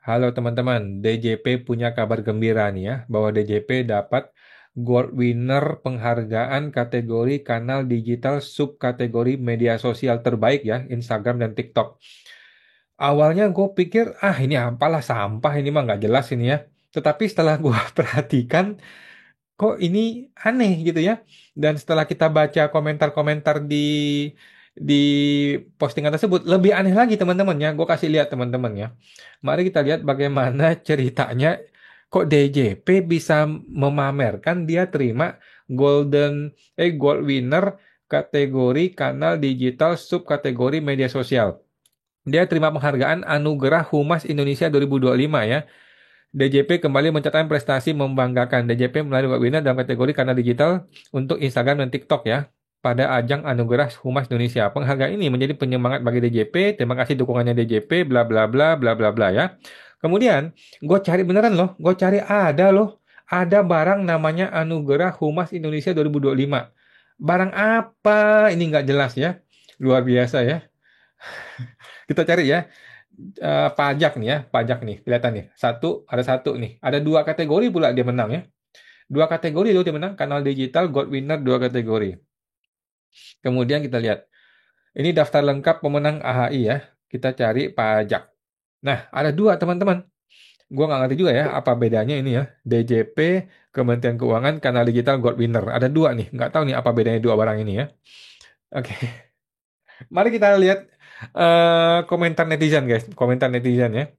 Halo teman-teman, DJP punya kabar gembira nih ya, bahwa DJP dapat Gold Winner penghargaan kategori kanal digital subkategori media sosial terbaik ya, Instagram dan TikTok. Awalnya gue pikir, ini apalah sampah ini mah nggak jelas ini ya. Tetapi setelah gue perhatikan, kok ini aneh gitu ya. Dan setelah kita baca komentar-komentar di postingan tersebut, lebih aneh lagi teman-teman ya. Gue kasih lihat teman-teman ya. Mari kita lihat bagaimana ceritanya kok DJP bisa memamerkan dia terima gold winner kategori kanal digital subkategori media sosial. Dia terima penghargaan Anugerah Humas Indonesia 2025 ya. DJP kembali mencatatkan prestasi membanggakan. DJP melalui webinar dalam kategori kanal digital untuk Instagram dan TikTok ya pada ajang Anugerah Humas Indonesia. Penghargaan ini menjadi penyemangat bagi DJP. Terima kasih dukungannya DJP, bla bla bla bla bla bla ya. Kemudian gue cari beneran loh, gue cari ada loh, ada barang namanya Anugerah Humas Indonesia 2025. Barang apa? Ini nggak jelas ya, luar biasa ya. Kita cari ya. Pajak nih ya, pajak nih, kelihatan nih. Ada satu nih. Ada dua kategori pula dia menang ya. Dua kategori itu dia menang, kanal digital gold winner dua kategori. Kemudian kita lihat, ini daftar lengkap pemenang AHI ya. Kita cari pajak. Nah, ada dua teman-teman. Gua nggak ngerti juga ya apa bedanya ini ya. DJP, Kementerian Keuangan, kanal digital gold winner. Ada dua nih, nggak tahu nih apa bedanya dua barang ini ya. Oke, mari kita lihat komentar netizen guys, komentar netizen ya.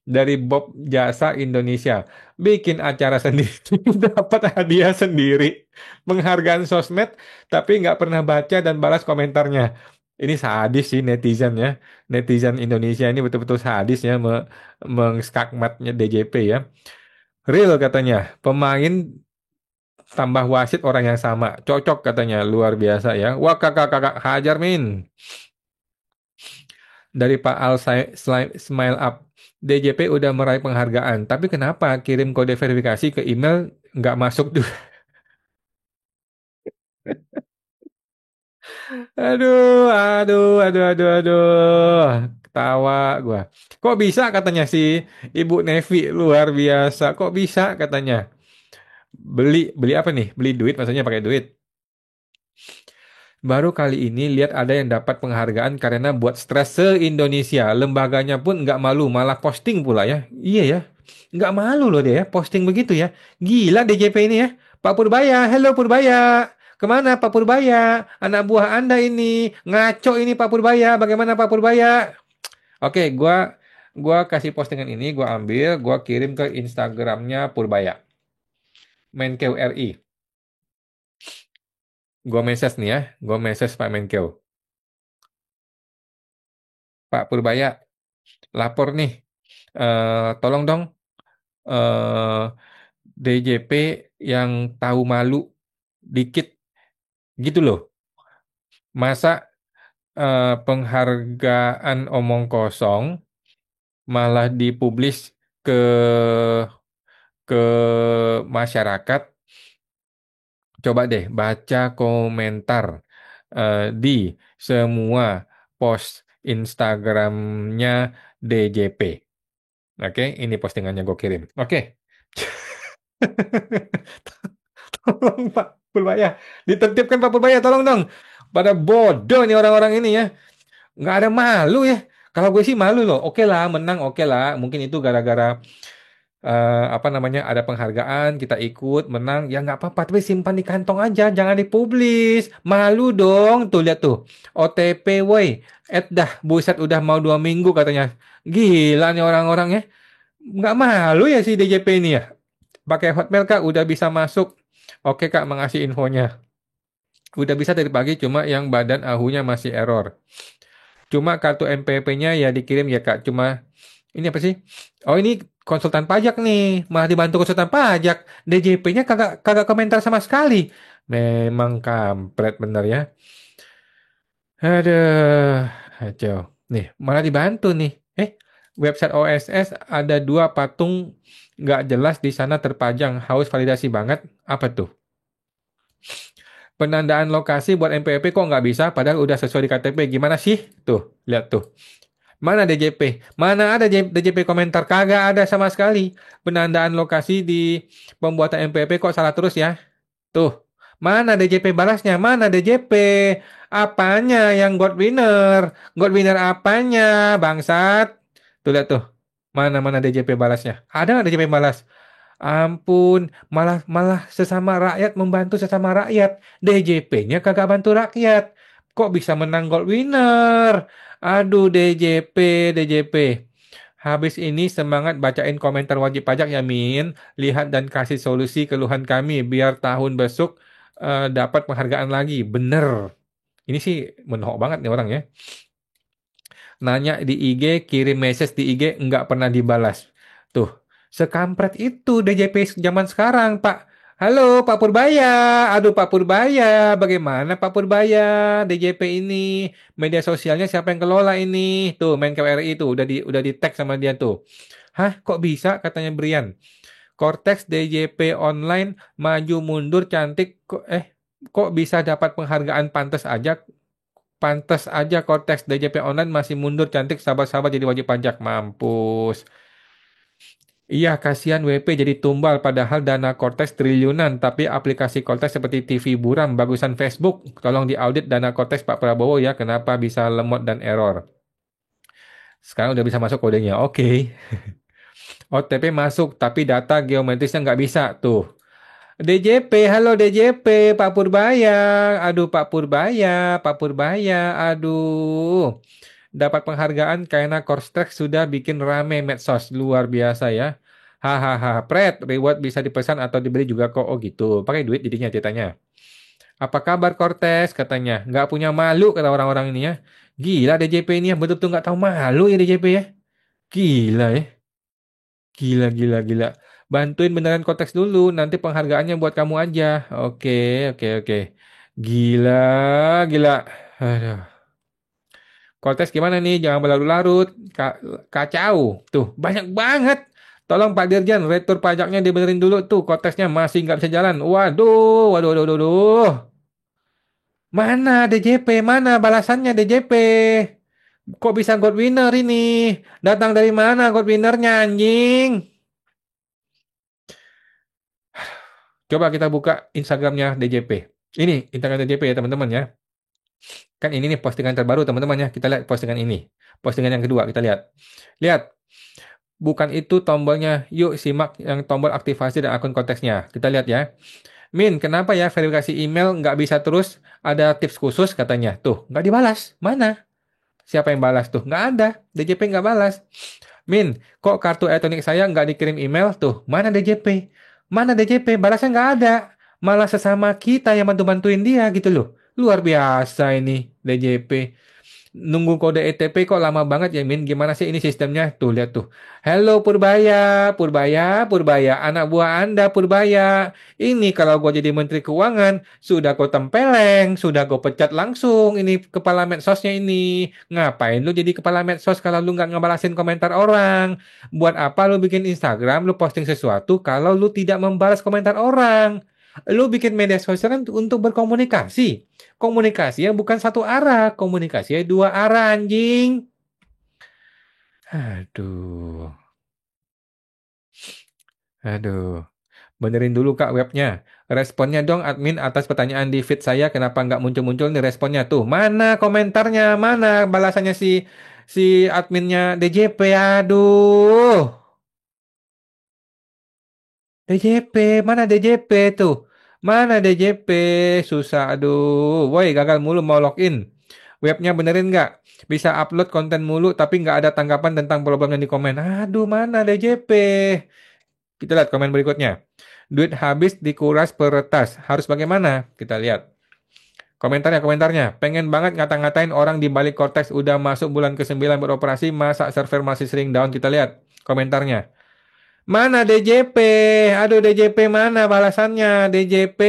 Dari Bob Jasa Indonesia. Bikin acara sendiri, dapat hadiah sendiri. Penghargaan sosmed, tapi nggak pernah baca dan balas komentarnya. Ini sadis sih netizen ya. Netizen Indonesia ini betul-betul sadis ya mengskakmatnya DJP ya. Real katanya, pemain tambah wasit orang yang sama. Cocok katanya, luar biasa ya. Wah kakak kakak hajar min. Dari Pak Smile Up. DJP udah meraih penghargaan, tapi kenapa kirim kode verifikasi ke email nggak masuk juga? Aduh, aduh, aduh, aduh, aduh. Ketawa gua. Kok bisa katanya si Ibu Nevi luar biasa. Kok bisa katanya? Beli apa nih? Beli duit maksudnya pakai duit. Baru kali ini lihat ada yang dapat penghargaan karena buat stres se-Indonesia. Lembaganya pun nggak malu, malah posting pula ya. Iya ya, nggak malu loh dia ya, posting begitu ya. Gila DJP ini ya. Pak Purbaya, hello Purbaya. Kemana Pak Purbaya? Anak buah Anda ini. Ngaco ini Pak Purbaya. Bagaimana Pak Purbaya? Oke, gua kasih postingan ini, gua ambil, gua kirim ke Instagramnya Purbaya. Menkeu RI. Gua message nih ya, gua message Pak Menkeu. Pak Purbaya, lapor nih. Tolong dong eh DJP yang tahu malu dikit gitu loh. Masa penghargaan omong kosong malah dipublis ke ke masyarakat. Coba deh baca komentar di semua post Instagramnya DJP. Oke, ini postingannya gue kirim. Oke. Tolong Pak Purbaya. Ditertibkan Pak Purbaya, tolong dong. Pada bodoh nih orang-orang ini ya. Nggak ada malu ya. Kalau gue sih malu loh. Oke lah, menang oke lah. Mungkin itu gara-gara apa namanya ada penghargaan, kita ikut, menang. Ya nggak apa-apa, tapi simpan di kantong aja. Jangan dipublis. Malu dong. Tuh lihat tuh. OTP woi. Dah, buset udah mau 2 minggu katanya. Gila nih orang-orang ya. Nggak malu ya si DJP ini ya. Pakai Hotmail Kak, udah bisa masuk. Oke Kak, mengasih infonya. Udah bisa dari pagi, cuma yang badan ahunya masih error. Cuma kartu MPP-nya ya dikirim ya Kak. Cuma ini apa sih? Oh ini konsultan pajak nih. Malah dibantu konsultan pajak. DJP-nya kagak kagak komentar sama sekali. Memang kampret bener ya. Aduh, kacau. Nih, malah dibantu nih. Website OSS ada dua patung nggak jelas di sana terpajang. Haus validasi banget. Apa tuh? Penandaan lokasi buat NPWP kok nggak bisa padahal udah sesuai di KTP. Gimana sih? Tuh, lihat tuh. Mana DJP? Mana ada DJP komentar? Kagak ada sama sekali. Penandaan lokasi di pembuatan MPP kok salah terus ya? Tuh, mana DJP balasnya? Mana DJP? Apanya yang God winner? God winner apanya, bangsat? Tuh lihat tuh. Mana DJP balasnya? Ada nggak DJP balas? Ampun, malah malah sesama rakyat membantu sesama rakyat. DJP-nya kagak bantu rakyat. Kok bisa menang gold winner? Aduh, DJP. Habis ini semangat bacain komentar wajib pajak ya, Min. Lihat dan kasih solusi keluhan kami biar tahun besok dapat penghargaan lagi. Bener. Ini sih menohok banget nih orang ya. Nanya di IG, kirim message di IG, nggak pernah dibalas. Tuh, sekampret itu DJP zaman sekarang, Pak. Halo, Pak Purbaya. Aduh, Pak Purbaya. Bagaimana Pak Purbaya? DJP ini, media sosialnya siapa yang kelola ini? Tuh, main KRI itu, udah di tag sama dia tuh. Hah, kok bisa? Katanya Brian. Cortex DJP online, maju mundur cantik. Kok bisa dapat penghargaan pantas aja Cortex DJP online masih mundur cantik sabar-sabar jadi wajib pajak. Mampus. Iya, kasihan WP jadi tumbal padahal dana Cortex triliunan, tapi aplikasi Cortex seperti TV buram bagusan Facebook. Tolong diaudit dana Cortex Pak Prabowo ya, kenapa bisa lemot dan error. Sekarang udah bisa masuk kodenya. Oke. OTP masuk, tapi data geometrisnya nggak bisa. Tuh. DJP, halo DJP, Pak Purbaya. Aduh, Pak Purbaya. Aduh. Dapat penghargaan karena Cortex sudah bikin rame medsos. Luar biasa ya. Hahaha, Pret, reward bisa dipesan atau dibeli juga kok. Oh gitu, pakai duit jadinya ceritanya. Apa kabar Cortex? Katanya. Nggak punya malu kata orang-orang ini ya. Gila DJP ini ya, betul-betul nggak tahu malu ya DJP ya. Gila ya. Gila. Bantuin beneran konteks dulu, nanti penghargaannya buat kamu aja. Oke, oke. Gila, gila. Aduh. Konteks gimana nih? Jangan berlarut-larut. Kacau. Tuh, banyak banget. Tolong Pak Dirjen, retur pajaknya dibenerin dulu tuh. Konteksnya masih nggak bisa jalan. Waduh. Mana DJP? Mana balasannya DJP? Kok bisa God winner ini? Datang dari mana God winnernya anjing? Coba kita buka Instagramnya DJP. Ini Instagram DJP ya teman-teman ya. Kan ini nih postingan terbaru teman-teman ya. Kita lihat postingan ini. Postingan yang kedua kita lihat. Lihat, bukan itu tombolnya. Yuk simak yang tombol aktivasi dan akun konteksnya. Kita lihat ya. Min, kenapa ya verifikasi email nggak bisa terus? Ada tips khusus katanya. Tuh, nggak dibalas. Mana? Siapa yang balas tuh? Nggak ada. DJP nggak balas. Min, kok kartu elektronik saya nggak dikirim email? Tuh, mana DJP? Mana DJP? Balasnya nggak ada. Malah sesama kita yang bantu-bantuin dia gitu loh. Luar biasa ini DJP. Nunggu kode ETP kok lama banget ya Min. Gimana sih ini sistemnya? Tuh lihat tuh. Hello Purbaya. Anak buah Anda Purbaya. Ini kalau gue jadi Menteri Keuangan, sudah gue tempeleng, sudah gue pecat langsung ini kepala medsosnya ini. Ngapain lu jadi kepala medsos kalau lu nggak ngebalasin komentar orang? Buat apa lu bikin Instagram, lu posting sesuatu kalau lu tidak membalas komentar orang? Lu bikin media sosial kan untuk berkomunikasi. Komunikasi yang bukan satu arah, komunikasi yang dua arah anjing. Aduh, aduh. Benerin dulu Kak webnya. Responnya dong admin atas pertanyaan di feed saya kenapa nggak muncul-muncul nih responnya tuh. Mana komentarnya? Mana balasannya si adminnya DJP? Aduh. DJP, mana DJP tuh? Mana DJP? Susah, aduh. Woi, gagal mulu mau login. Webnya benerin nggak? Bisa upload konten mulu tapi nggak ada tanggapan tentang problem yang di komen. Aduh, mana DJP? Kita lihat komen berikutnya. Duit habis dikuras peretas. Harus bagaimana? Kita lihat. Komentarnya. Pengen banget ngata-ngatain orang di balik Cortex udah masuk bulan ke-9 beroperasi, masa server masih sering down. Kita lihat komentarnya. Mana DJP? Aduh DJP mana balasannya? DJP.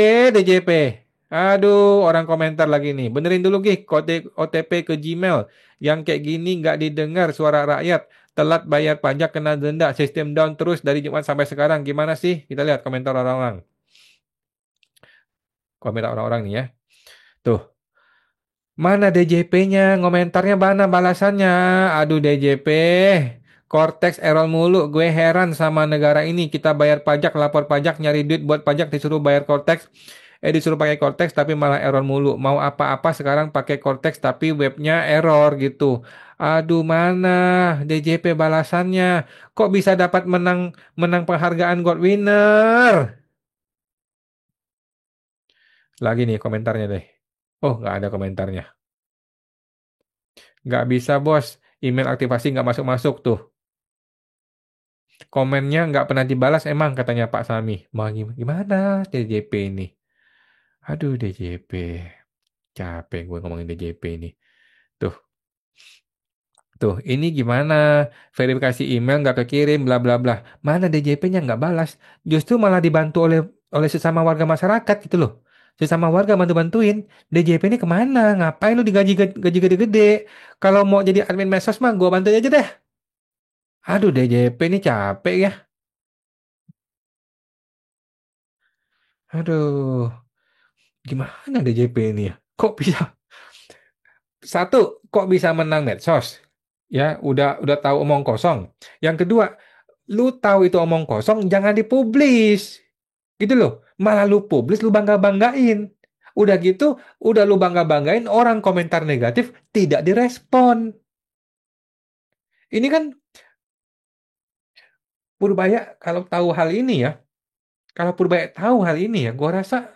Aduh orang komentar lagi nih. Benerin dulu Gih kode OTP ke Gmail. Yang kayak gini nggak didengar suara rakyat. Telat bayar pajak kena denda. Sistem down terus dari Jumat sampai sekarang. Gimana sih? Kita lihat komentar orang-orang. Komentar orang-orang nih ya. Tuh. Mana DJP-nya? Komentarnya mana balasannya? Aduh DJP. Cortex error mulu. Gue heran sama negara ini. Kita bayar pajak, lapor pajak, nyari duit buat pajak disuruh bayar Cortex. Disuruh pakai Cortex tapi malah error mulu. Mau apa-apa sekarang pakai Cortex tapi webnya error gitu. Aduh mana DJP balasannya? Kok bisa dapat menang menang penghargaan Gold Winner? Lagi nih komentarnya deh. Oh, nggak ada komentarnya. Nggak bisa, bos. Email aktivasi nggak masuk-masuk tuh. Komennya nggak pernah dibalas emang katanya Pak Sami. Mau gimana DJP ini? Aduh DJP. Capek gue ngomongin DJP ini. Tuh, tuh. Ini gimana? Verifikasi email nggak kekirim, bla bla bla. Mana DJP-nya nggak balas? Justru malah dibantu oleh oleh sesama warga masyarakat gitu loh. Sesama warga bantu-bantuin. DJP ini kemana? Ngapain lu digaji gaji gede-gede? Kalau mau jadi admin medsos mah gue bantu aja deh. Aduh DJP ini capek ya. Aduh, gimana DJP ini ya? Kok bisa satu, kok bisa menang medsos? Ya, udah tahu omong kosong. Yang kedua, lu tahu itu omong kosong, jangan dipublis. Gitu loh. Malah lu publis, lu bangga-banggain. Udah gitu, udah lu bangga-banggain, orang komentar negatif tidak direspon. Ini kan Purbaya kalau tahu hal ini ya, kalau Purbaya tahu hal ini ya, gua rasa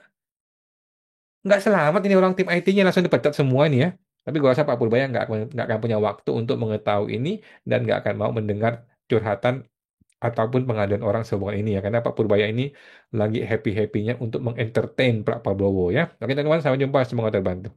nggak selamat ini orang tim IT-nya langsung dipecat semua ini ya. Tapi gue rasa Pak Purbaya nggak akan punya waktu untuk mengetahui ini dan nggak akan mau mendengar curhatan ataupun pengaduan orang sehubungan ini ya. Karena Pak Purbaya ini lagi happy-happynya untuk mengentertain Pak Prabowo ya. Oke teman-teman, sampai jumpa. Semoga terbantu.